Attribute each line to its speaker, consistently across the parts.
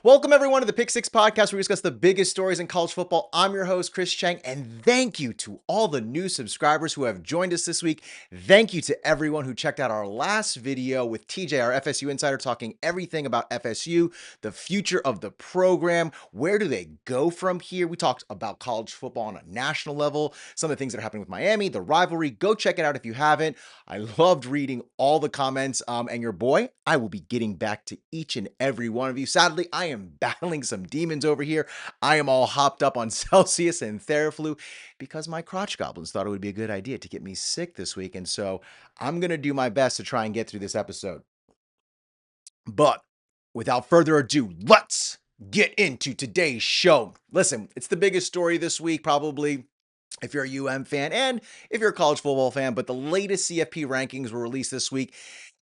Speaker 1: Welcome, everyone, to the Pick Six podcast, where we discuss the biggest stories in college football. I'm your host, Chris Chang, and thank you to all the new subscribers who have joined us this week. Thank you to everyone who checked out our last video with TJ, our FSU insider, talking everything about FSU, the future of the program, where do they go from here. We talked about college football on a national level, some of the things that are happening with Miami, the rivalry. Go check it out if you haven't. I loved reading all the comments, and your boy, I will be getting back to each and every one of you. Sadly, I am battling some demons over here. I am all hopped up on Celsius and Theraflu because my crotch goblins thought it would be a good idea to get me sick this week. And so I'm going to do my best to try and get through this episode. But without further ado, let's get into today's show. Listen, it's the biggest story this week, probably, if you're a fan and if you're a college football fan, but the latest CFP rankings were released this week.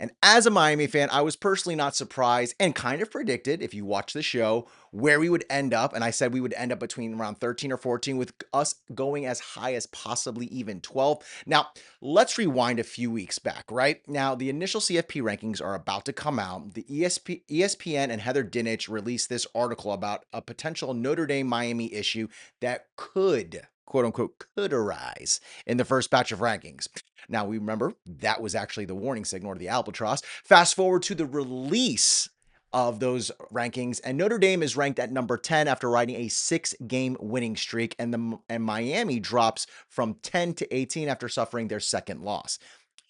Speaker 1: And as a Miami fan, I was personally not surprised and kind of predicted, if you watch the show, where we would end up. And I said we would end up between around 13 or 14, with us going as high as possibly even 12. Now, let's rewind a few weeks back, right? Now, the initial CFP rankings are about to come out. The ESPN and Heather Dinich released this article about a potential Notre Dame Miami issue that could, quote unquote, could arise in the first batch of rankings. Now, we remember that was actually the warning signal, or the albatross. Fast forward to the release of those rankings, and Notre Dame is ranked at number 10 after riding a 6-game winning streak, and Miami drops from 10 to 18 after suffering their second loss.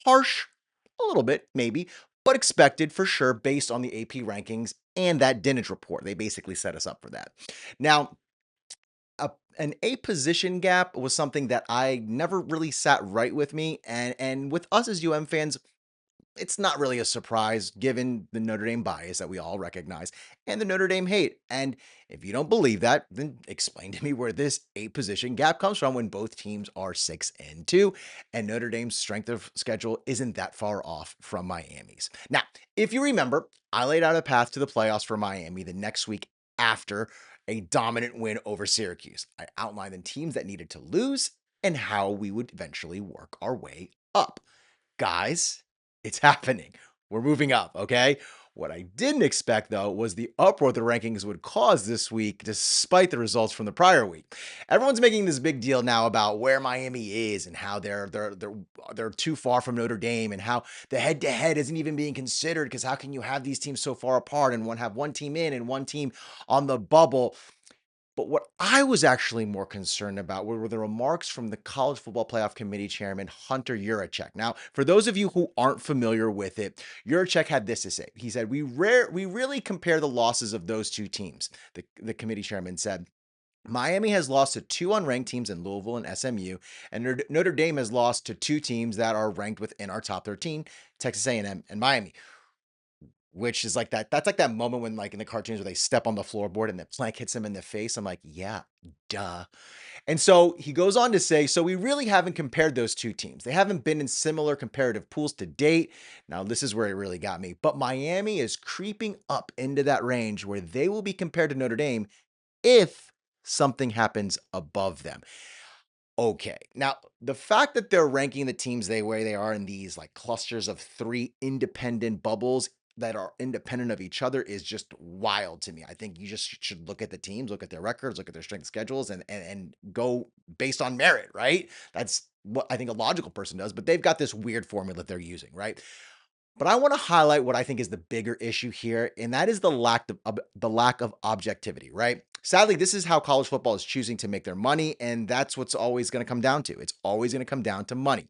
Speaker 1: Harsh, a little bit, maybe, but expected for sure based on the AP rankings and that Dinich report. They basically set us up for that. Now, an A position gap was something that I never really sat right with me. And with us as fans, it's not really a surprise given the Notre Dame bias that we all recognize and the Notre Dame hate. And if you don't believe that, then explain to me where this A position gap comes from when both teams are 6-2 and Notre Dame's strength of schedule isn't that far off from Miami's. Now, if you remember, I laid out a path to the playoffs for Miami the next week after a dominant win over Syracuse. I outlined the teams that needed to lose and how we would eventually work our way up. Guys, it's happening. We're moving up, okay? What I didn't expect, though, was the uproar the rankings would cause this week, despite the results from the prior week. Everyone's making this big deal now about where Miami is and how they're too far from Notre Dame, and how the head-to-head isn't even being considered, because how can you have these teams so far apart and have one team in and one team on the bubble? But what I was actually more concerned about were the remarks from the College Football Playoff Committee Chairman, Hunter Yurachek. Now, for those of you who aren't familiar with it, Yurachek had this to say. He said, we really compare the losses of those two teams. The committee chairman said, Miami has lost to two unranked teams in Louisville and SMU, and Notre Dame has lost to two teams that are ranked within our top 13, Texas A&M and Miami. Which is like that's like that moment when, like, in the cartoons where they step on the floorboard and the plank hits them in the face. I'm like, yeah, duh. And so he goes on to say, so we really haven't compared those two teams. They haven't been in similar comparative pools to date. Now, this is where it really got me. But Miami is creeping up into that range where they will be compared to Notre Dame if something happens above them. Okay. Now, the fact that they're ranking the teams where they are in these like clusters of 3 independent bubbles that are independent of each other is just wild to me. I think you just should look at the teams, look at their records, look at their strength schedules, and go based on merit, right? That's what I think a logical person does, but they've got this weird formula they're using, right? But I want to highlight what I think is the bigger issue here, and that is the lack of objectivity, right? Sadly, this is how college football is choosing to make their money, and that's what's always going to come down to. It's always going to come down to money.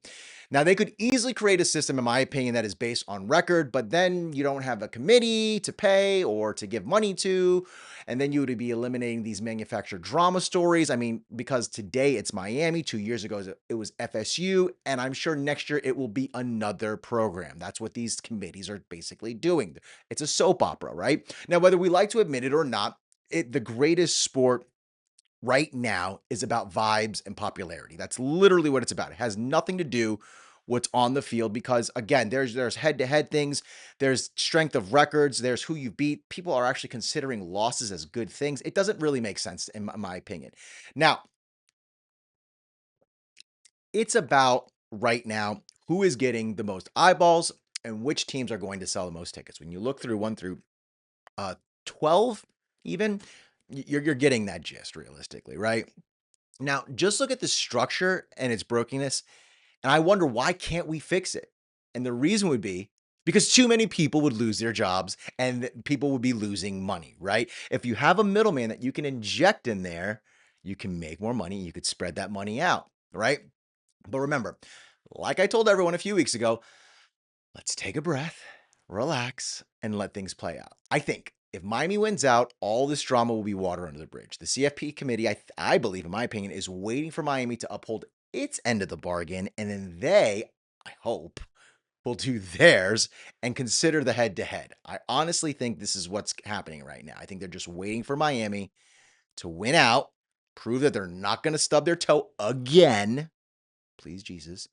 Speaker 1: Now, they could easily create a system, in my opinion, that is based on record, but then you don't have a committee to pay or to give money to, and then you would be eliminating these manufactured drama stories. I mean, because today it's Miami, 2 years ago it was FSU, and I'm sure next year it will be another program. That's what these committees are basically doing. It's a soap opera, right? Now, whether we like to admit it or not, the greatest sport right now is about vibes and popularity. That's literally what it's about. It has nothing to do what's on the field, because again, there's head-to-head things, there's strength of records, there's who you beat. People are actually considering losses as good things. It doesn't really make sense in my opinion. Now, it's about right now who is getting the most eyeballs and which teams are going to sell the most tickets. When you look through 1 through 12, even, you're getting that gist realistically, right? Now, just look at the structure and its brokenness, and I wonder why can't we fix it? And the reason would be because too many people would lose their jobs and people would be losing money, right? If you have a middleman that you can inject in there, you can make more money. You could spread that money out, right? But remember, like I told everyone a few weeks ago, let's take a breath, relax, and let things play out. I think if Miami wins out, all this drama will be water under the bridge. The CFP committee, I believe, in my opinion, is waiting for Miami to uphold its end of the bargain, and then they, I hope, will do theirs and consider the head to head. I honestly think this is what's happening right now. I think they're just waiting for Miami to win out, prove that they're not going to stub their toe again. Please, Jesus.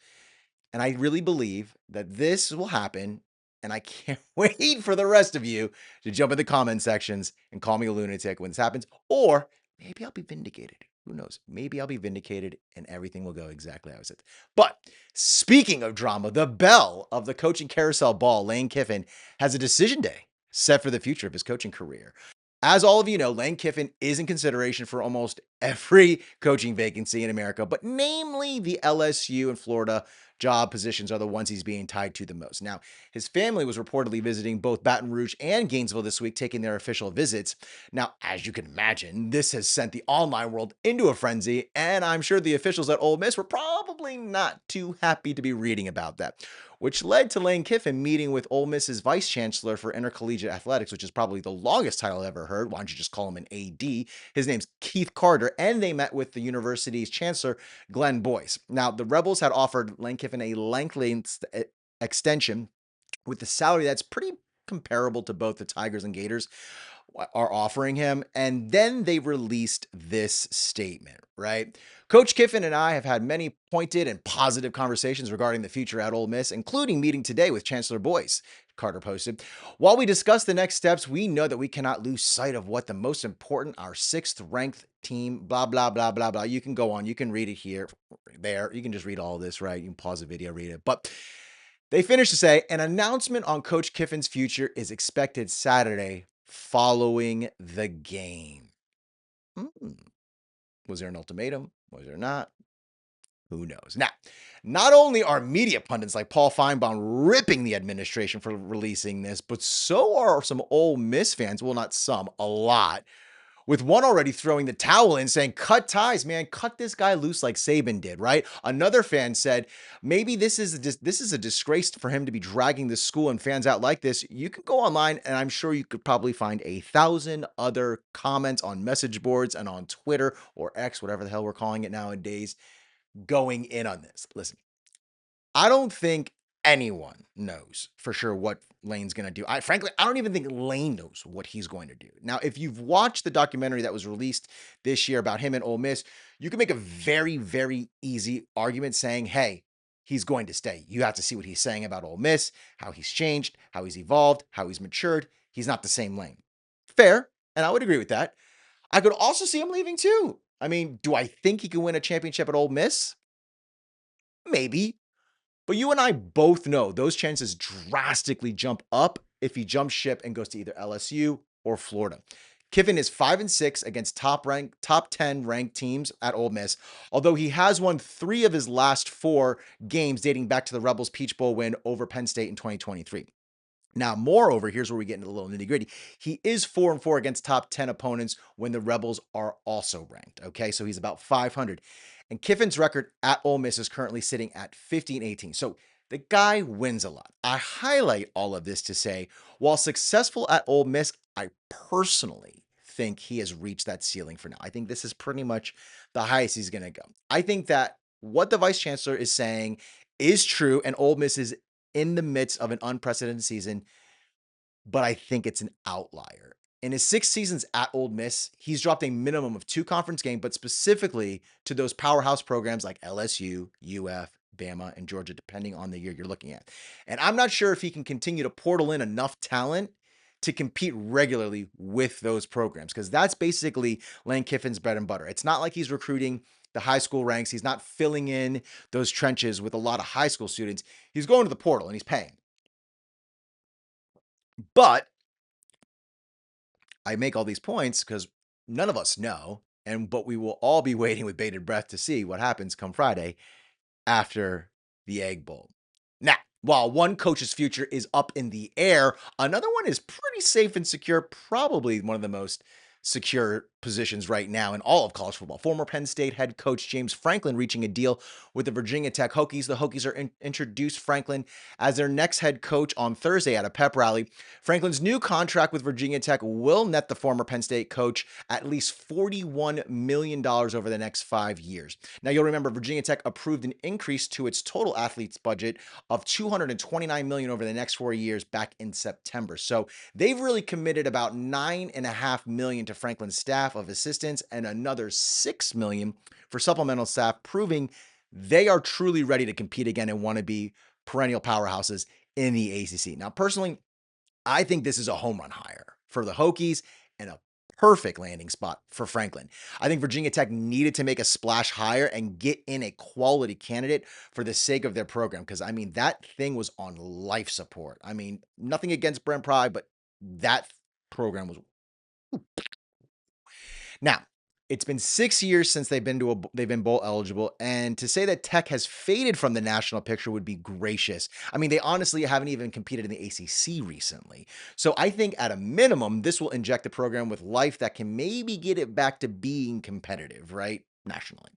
Speaker 1: And I really believe that this will happen. And I can't wait for the rest of you to jump in the comment sections and call me a lunatic when this happens. Or maybe I'll be vindicated. Who knows? Maybe I'll be vindicated and everything will go exactly how I said. But speaking of drama, the belle of the coaching carousel ball, Lane Kiffin, has a decision day set for the future of his coaching career. As all of you know, Lane Kiffin is in consideration for almost every coaching vacancy in America, but namely the LSU and Florida job positions are the ones he's being tied to the most. Now, his family was reportedly visiting both Baton Rouge and Gainesville this week, taking their official visits. Now, as you can imagine, this has sent the online world into a frenzy, and I'm sure the officials at Ole Miss were probably not too happy to be reading about that, which led to Lane Kiffin meeting with Ole Miss's vice chancellor for intercollegiate athletics, which is probably the longest title I've ever heard. Why don't you just call him an AD? His name's Keith Carter, and they met with the university's chancellor, Glenn Boyce. Now, the Rebels had offered Lane Kiffin a lengthy extension with the salary that's pretty comparable to both the Tigers and Gators are offering him. And then they released this statement, right? Coach Kiffin and I have had many pointed and positive conversations regarding the future at Ole Miss, including meeting today with Chancellor Boyce. Carter posted, while we discuss the next steps, we know that we cannot lose sight of what the most important, our sixth ranked team, blah, blah, blah, blah, blah. You can go on. You can read it here, there. You can just read all of this, right? You can pause the video, read it. But they finished to say, an announcement on Coach Kiffin's future is expected Saturday following the game. Was there an ultimatum? Was there not? Who knows? Now, not only are media pundits like Paul Feinbaum ripping the administration for releasing this, but so are some Ole Miss fans. Well, not some, a lot, with one already throwing the towel in saying, cut ties, man, cut this guy loose like Saban did, right? Another fan said, maybe this is a disgrace for him to be dragging the school and fans out like this. You can go online and I'm sure you could probably find 1,000 other comments on message boards and on Twitter or X, whatever the hell we're calling it nowadays, going in on this. Listen, I don't think anyone knows for sure what Lane's going to do. Frankly, I don't even think Lane knows what he's going to do. Now, if you've watched the documentary that was released this year about him and Ole Miss, you can make a very, very easy argument saying, hey, he's going to stay. You have to see what he's saying about Ole Miss, how he's changed, how he's evolved, how he's matured. He's not the same Lane. Fair, and I would agree with that. I could also see him leaving too. I mean, do I think he can win a championship at Ole Miss? Maybe. But you and I both know those chances drastically jump up if he jumps ship and goes to either LSU or Florida. Kiffin is 5-6 against top 10 ranked teams at Ole Miss, although he has won 3 of his last 4 games dating back to the Rebels Peach Bowl win over Penn State in 2023. Now, moreover, here's where we get into a little nitty gritty. He is 4-4 against top 10 opponents when the Rebels are also ranked. Okay, so he's about 500. And Kiffin's record at Ole Miss is currently sitting at 15-18. So the guy wins a lot. I highlight all of this to say, while successful at Ole Miss, I personally think he has reached that ceiling for now. I think this is pretty much the highest he's going to go. I think that what the vice chancellor is saying is true, and Ole Miss is in the midst of an unprecedented season, but I think it's an outlier. In his 6 seasons at Ole Miss, he's dropped a minimum of 2 conference games, but specifically to those powerhouse programs like LSU, UF, Bama, and Georgia, depending on the year you're looking at. And I'm not sure if he can continue to portal in enough talent to compete regularly with those programs, because that's basically Lane Kiffin's bread and butter. It's not like he's recruiting the high school ranks. He's not filling in those trenches with a lot of high school students. He's going to the portal and he's paying. But I make all these points because none of us know, but we will all be waiting with bated breath to see what happens come Friday after the Egg Bowl. Now, while one coach's future is up in the air, another one is pretty safe and secure, probably one of the most secure positions right now in all of college football. Former Penn State head coach James Franklin reaching a deal with the Virginia Tech Hokies. The Hokies are introduced Franklin as their next head coach on Thursday at a pep rally. Franklin's new contract with Virginia Tech will net the former Penn State coach at least $41 million over the next 5 years. Now, you'll remember Virginia Tech approved an increase to its total athletes budget of $229 million over the next 4 years back in September. So they've really committed about $9.5 million to Franklin's staff of assistants and another $6 million for supplemental staff, proving they are truly ready to compete again and want to be perennial powerhouses in the ACC. Now, personally, I think this is a home run hire for the Hokies and a perfect landing spot for Franklin. I think Virginia Tech needed to make a splash hire and get in a quality candidate for the sake of their program. Because, I mean, that thing was on life support. I mean, nothing against Brent Pry, but that program was. Now, it's been 6 years since they've been bowl eligible, and to say that Tech has faded from the national picture would be gracious. I mean, they honestly haven't even competed in the ACC recently. So I think at a minimum, this will inject the program with life that can maybe get it back to being competitive, right? Nationally.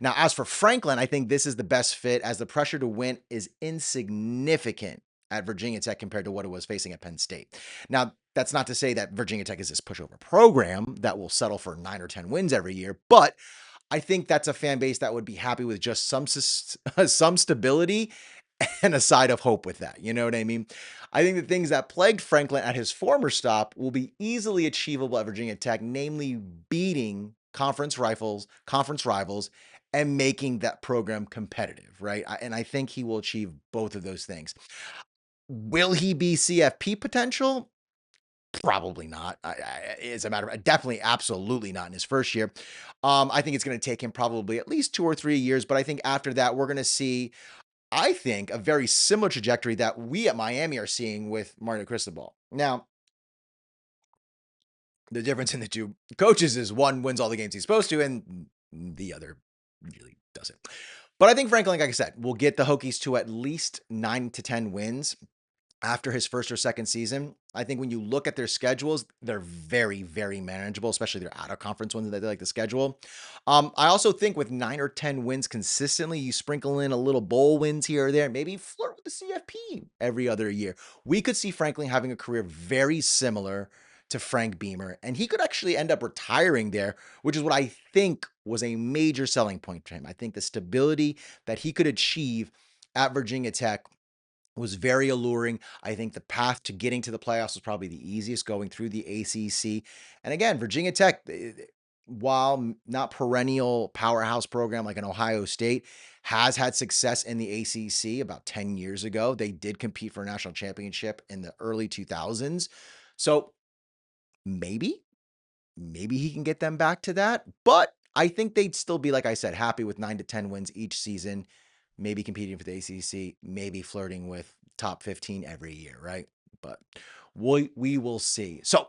Speaker 1: Now, as for Franklin, I think this is the best fit as the pressure to win is insignificant at Virginia Tech compared to what it was facing at Penn State. Now, that's not to say that Virginia Tech is this pushover program that will settle for 9 or 10 wins every year, but I think that's a fan base that would be happy with just some stability and a side of hope with that. You know what I mean? I think the things that plagued Franklin at his former stop will be easily achievable at Virginia Tech, namely beating conference rivals, and making that program competitive, right? And I think he will achieve both of those things. Will he be CFP potential? Probably not. As a matter of definitely, absolutely not in his first year. I think it's going to take him probably at least 2 or 3 years, but I think after that, we're going to see, I think, a very similar trajectory that we at Miami are seeing with Mario Cristobal. Now, the difference in the two coaches is one wins all the games he's supposed to, and the other really doesn't. But I think Franklin, like I said, will get the Hokies to at least 9 to 10 wins after his first or second season. I think when you look at their schedules, they're very, very manageable, especially their out of conference ones that they like to schedule. I also think with 9 or 10 wins consistently, you sprinkle in a little bowl wins here or there, maybe flirt with the CFP every other year. We could see Franklin having a career very similar to Frank Beamer, and he could actually end up retiring there, which is what I think was a major selling point for him. I think the stability that he could achieve at Virginia Tech was very alluring. I think the path to getting to the playoffs was probably the easiest, going through the ACC. And again, Virginia Tech, while not perennial powerhouse program like an Ohio State, has had success in the ACC. About 10 years ago, they did compete for a national championship in the early 2000s. So maybe he can get them back to that. But I think they'd still be, like I said, happy with 9 to 10 wins each season, maybe competing for the ACC, maybe flirting with top 15 every year, right? But we will see. So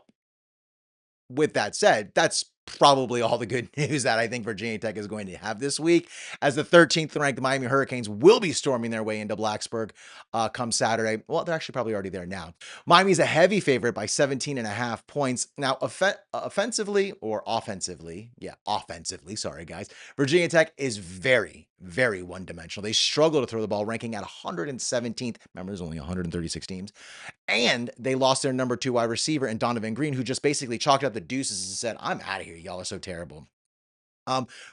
Speaker 1: with that said, that's probably all the good news that I think Virginia Tech is going to have this week, as the 13th ranked Miami Hurricanes will be storming their way into Blacksburg come Saturday. Well, they're actually probably already there now. Miami's a heavy favorite by 17.5 points. Now, offensively, sorry guys, Virginia Tech is very, very one-dimensional. They struggle to throw the ball, ranking at 117th. Remember, there's only 136 teams. And they lost their number 2 wide receiver in Donovan Green, who just basically chalked up the deuces and said, I'm out of here. Y'all are so terrible.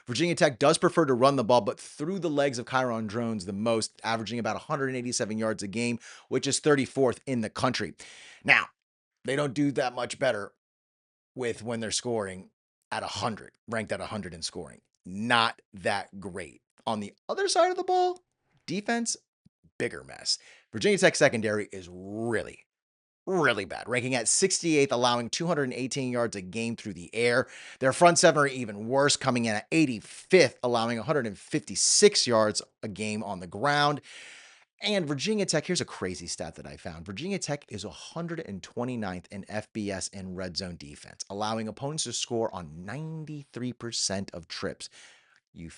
Speaker 1: Virginia Tech does prefer to run the ball, but through the legs of Kyron Drones the most, averaging about 187 yards a game, which is 34th in the country. Now, they don't do that much better with when they're scoring at 100, ranked at 100 in scoring. Not that great. On the other side of the ball, defense, bigger mess. Virginia Tech secondary is really, really bad, ranking at 68th, allowing 218 yards a game through the air. Their front seven are even worse, coming in at 85th, allowing 156 yards a game on the ground. And Virginia Tech, here's a crazy stat that I found. Virginia Tech is 129th in FBS in red zone defense, allowing opponents to score on 93% of trips. You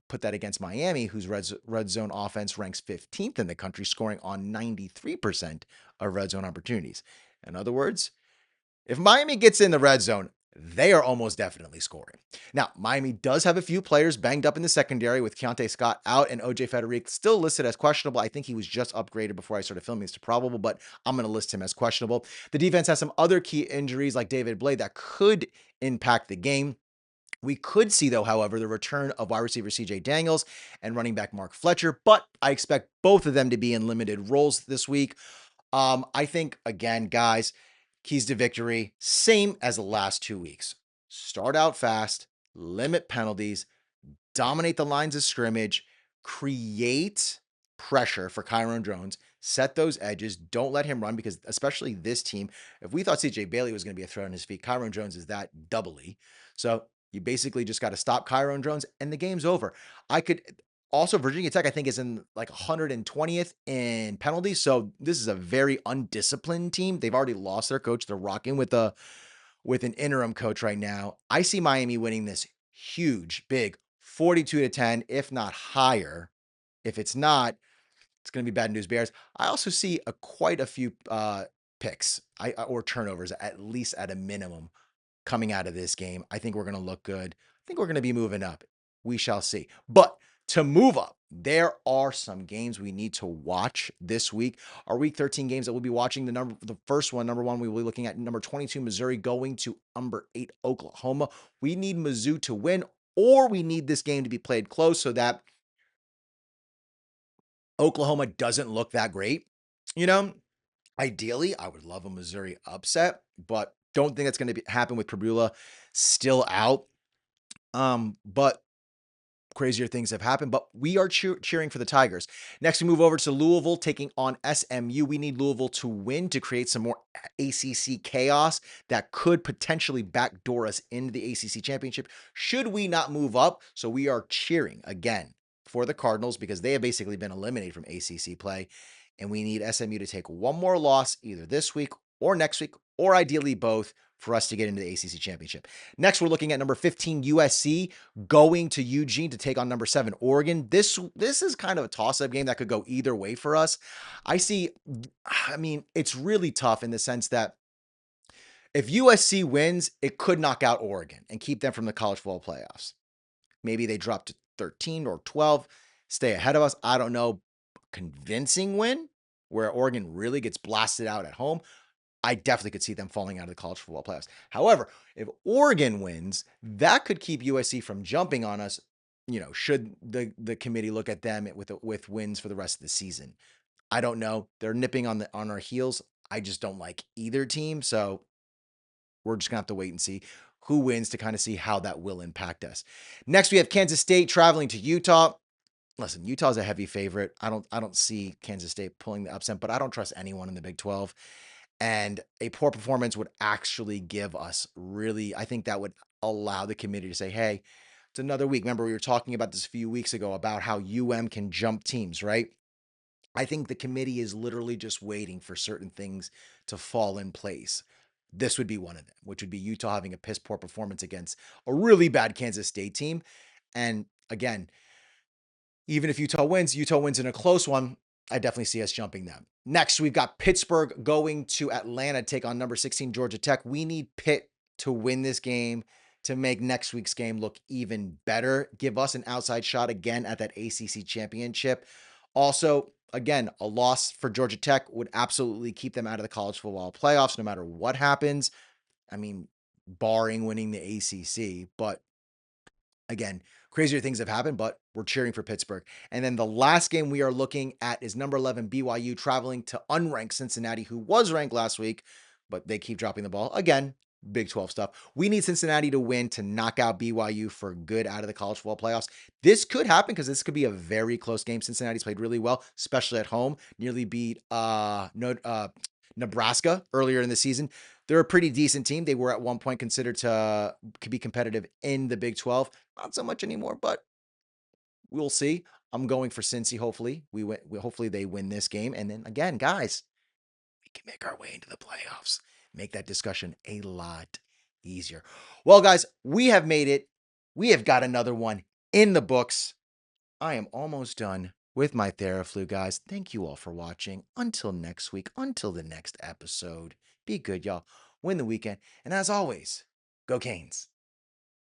Speaker 1: put that against Miami, whose red zone offense ranks 15th in the country, scoring on 93% of red zone opportunities. In other words, if Miami gets in the red zone, they are almost definitely scoring. Now, Miami does have a few players banged up in the secondary with Keontae Scott out and OJ Federico still listed as questionable. I think he was just upgraded before I started filming this to probable, but I'm going to list him as questionable. The defense has some other key injuries like David Blade that could impact the game. We could see, though, however, the return of wide receiver CJ Daniels and running back Mark Fletcher, but I expect both of them to be in limited roles this week. I think, again, guys, keys to victory, same as the last 2 weeks. Start out fast, limit penalties, dominate the lines of scrimmage, create pressure for Kyron Jones, set those edges, don't let him run because especially this team, if we thought CJ Bailey was going to be a threat on his feet, Kyron Jones is that doubly. So you basically just got to stop Kyron Jones and the game's over. I could also Virginia Tech, I think, is in like 120th in penalties. So this is a very undisciplined team. They've already lost their coach. They're rocking with an interim coach right now. I see Miami winning this huge, big 42-10, if not higher. If it's not, it's going to be bad news bears. I also see quite a few picks or turnovers, at least at a minimum, coming out of this game. I think we're going to look good. I think we're going to be moving up. We shall see. But to move up, there are some games we need to watch this week. Our week 13 games that we'll be watching, the first one, number one, we will be looking at number 22, Missouri, going to number 8, Oklahoma. We need Mizzou to win, or we need this game to be played close so that Oklahoma doesn't look that great. You know, ideally, I would love a Missouri upset, but don't think that's going to happen with Prbula still out. But crazier things have happened, but we are cheering for the Tigers. Next, we move over to Louisville taking on SMU. We need Louisville to win to create some more ACC chaos that could potentially backdoor us into the ACC championship should we not move up. So we are cheering again for the Cardinals because they have basically been eliminated from ACC play. And we need SMU to take one more loss either this week or next week, or ideally both, for us to get into the ACC championship. Next, we're looking at number 15, USC, going to Eugene to take on number 7, Oregon. This is kind of a toss-up game that could go either way for us. It's really tough in the sense that if USC wins, it could knock out Oregon and keep them from the college football playoffs. Maybe they drop to 13 or 12, stay ahead of us. I don't know. Convincing win where Oregon really gets blasted out at home, I definitely could see them falling out of the college football playoffs. However, if Oregon wins, that could keep USC from jumping on us, should the committee look at them with wins for the rest of the season. I don't know. They're nipping on our heels. I just don't like either team, so we're just going to have to wait and see who wins to kind of see how that will impact us. Next, we have Kansas State traveling to Utah. Listen, Utah's a heavy favorite. I don't see Kansas State pulling the upset, but I don't trust anyone in the Big 12. And a poor performance would actually give us I think that would allow the committee to say, hey, it's another week. Remember, we were talking about this a few weeks ago about how can jump teams, right? I think the committee is literally just waiting for certain things to fall in place. This would be one of them, which would be Utah having a piss poor performance against a really bad Kansas State team. And again, even if Utah wins in a close one, I definitely see us jumping them. Next, we've got Pittsburgh going to Atlanta, take on number 16, Georgia Tech. We need Pitt to win this game to make next week's game look even better. Give us an outside shot again at that ACC championship. Also, again, a loss for Georgia Tech would absolutely keep them out of the college football playoffs no matter what happens. I mean, barring winning the ACC, but again, crazier things have happened, but we're cheering for Pittsburgh. And then the last game we are looking at is number 11, BYU, traveling to unranked Cincinnati, who was ranked last week, but they keep dropping the ball. Again, Big 12 stuff. We need Cincinnati to win to knock out BYU for good out of the college football playoffs. This could happen because this could be a very close game. Cincinnati's played really well, especially at home. Nearly beat Nebraska earlier in the season. They're a pretty decent team. They were at one point considered to be competitive in the Big 12. Not so much anymore, but we'll see. I'm going for Cincy. Hopefully, hopefully they win this game, and then again, guys, we can make our way into the playoffs. Make that discussion a lot easier. Well, guys, we have made it. We have got another one in the books. I am almost done with my Theraflu, guys. Thank you all for watching. Until next week, until the next episode, be good, y'all. Win the weekend. And as always, go Canes.